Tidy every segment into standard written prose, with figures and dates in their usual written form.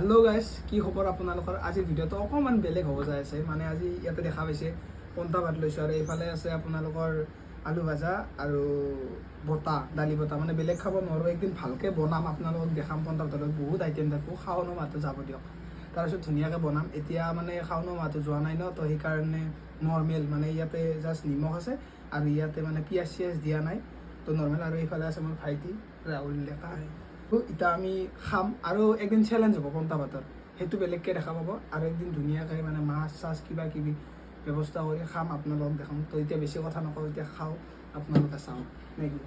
hello guys কি খবৰ আপোনালোকৰ আজি ভিডিওটো অকমান বেলেগ হ'ব যায় আছে মানে আজি ইয়াতে দেখা পাইছে পন্তা ভাত লৈছো আৰু এইফালে আছে আপোনালোকৰ আলু ভাজা আৰু বটা দালি বটা মানে বেলেগ খাব নোৱাৰো একদিন ভালকে বনাম আপোনালোকক দেখাম পন্তা ভাতত বহুত আইটেম থাকো খাওনো মাতো যাব দিয়ক তাৰপিছত ধুনীয়াকে বনাম এতিয়া মানে খাওনো মাতো যোৱা নাই ন তো সেইকাৰণে নৰ্মেল মানে ইয়াতে জাস্ট নিমখ আছে আৰু ইয়াতে মানে পিয়াজ চিয়াজ দিয়া নাই তো নৰ্মেল আৰু এইফালে আছে মোৰ ভাইটি ৰাহুল লেখা ইটা আমি খাম আৰু একদিন চ্যালেঞ্জ হ'ব পন্তা ভাতৰ সেইটো বেলেগকৈ দেখা পাব আৰু একদিন ধুনীয়াকৈ মানে মাছ চাছ কিবা কিবি ব্যৱস্থা কৰি খাম আপোনালোকক দেখাম তো এতিয়া বেছি কথা নকওঁ এতিয়া খাওঁ আপোনালোকে চাওঁ নেকি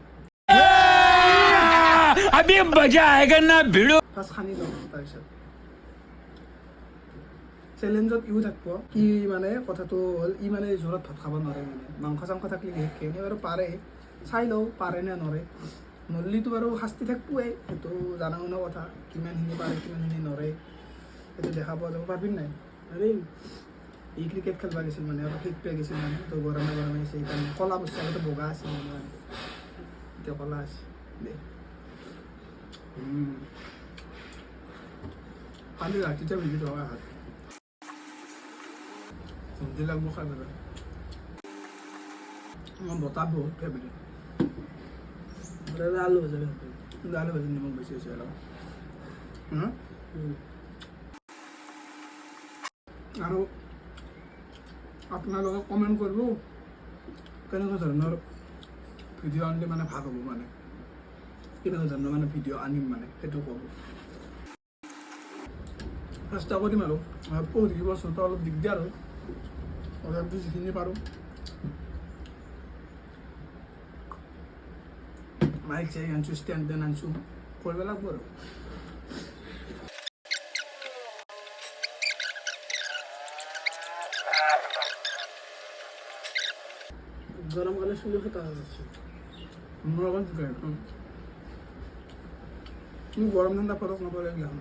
अभी मजा आएगा ना भिड़ो ফাৰ্ষ্ট খানি লওঁ তাৰপিছত চেলেঞ্জত ইও থাকিব কি মানে কথাটো হ'ল ই মানে জোৰত ভাত খাব নোৱাৰে মানে মাংস চাংস থাকিলে বিশেষকৈ এনেই বাৰু পাৰে চাই লওঁ পাৰে নে নোৱাৰে নল্লিটো বাৰু শাস্তি থাকিবই সেইটো জানা শুনা কথা কিমানখিনি পাৰে কিমানখিনি নৰে সেইটো দেখা পোৱা যাব পাৰিবি নাই আৰে ই ক্ৰিকেট খেলিব গৈছিল মানে অলপ শীত পেলাই গৈছিল মানে তো গৰমে গৰমে আছে সেইকাৰণে কলা বস্তু আগতে বগা আছিল মানে এতিয়া কলা আছে দে কালি ৰাতিতে ভিজি থকা হাত চব্জি লাগব খাই পেলাই আমার বতাহ বহুত ফেভারিট আলু ভাজা কিন্তু আলু ভাজি নিমখ বেশি হয়েছে অলপ আৰু আপোনালোকে কমেণ্ট কৰিব কেনেকুৱা ধৰণৰ ভিডিঅ' আনিলে মানে ভাল হ'ব মানে কেনেকুৱা ধৰণৰ মানে ভিডিঅ' আনিম মানে সেইটো ক'ব চেষ্টা কৰিম আৰু পঢ়ি বস্তুটো অলপ দিগদাৰ হয় অলপ যিখিনি পাৰোঁ মাইক চাইক আনছো ষ্টেণ্ড টেন আনছো কৰিব লাগিব আৰু গৰমকালে শুনে খেতে যাচ্ছে মোৰ লগত তুমি গৰম ঠাণ্ডা ফৰক নপৰে গেলাম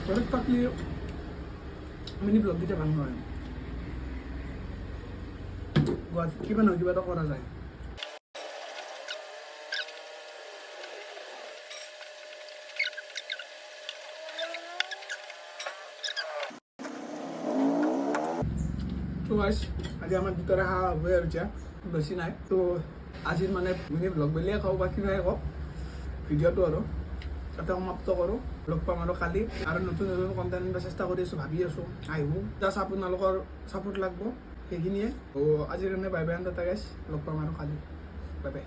ঘৰত থাকলে মিনি ব্লগ কেইটা ভাল নহয় গুৱাহাটীত কিবা নহয় কিবা এটা কৰা যায় তো গাইস আজি আমার দুটারে হাওয়া হয়ে রয়েছে বেশি নাই তো আজির মানে মিনি ব্লগ বুলিয়ে কওঁ বা কিবাই কওক ভিডিঅ'টো আৰু তাতে সমাপ্ত কৰোঁ লগ পাম আৰু কালি আৰু নতুন নতুন কণ্টেণ্ট আনিব চেষ্টা কৰি আছোঁ ভাবি আছোঁ আহিব জাষ্ট আপোনালোকৰ ছাপোৰ্ট লাগিব সেইখিনিয়ে তো আজিৰ কাৰণে বাই বাই আন টাটা গাইছ লগ পাম আৰু কালি বাই বাই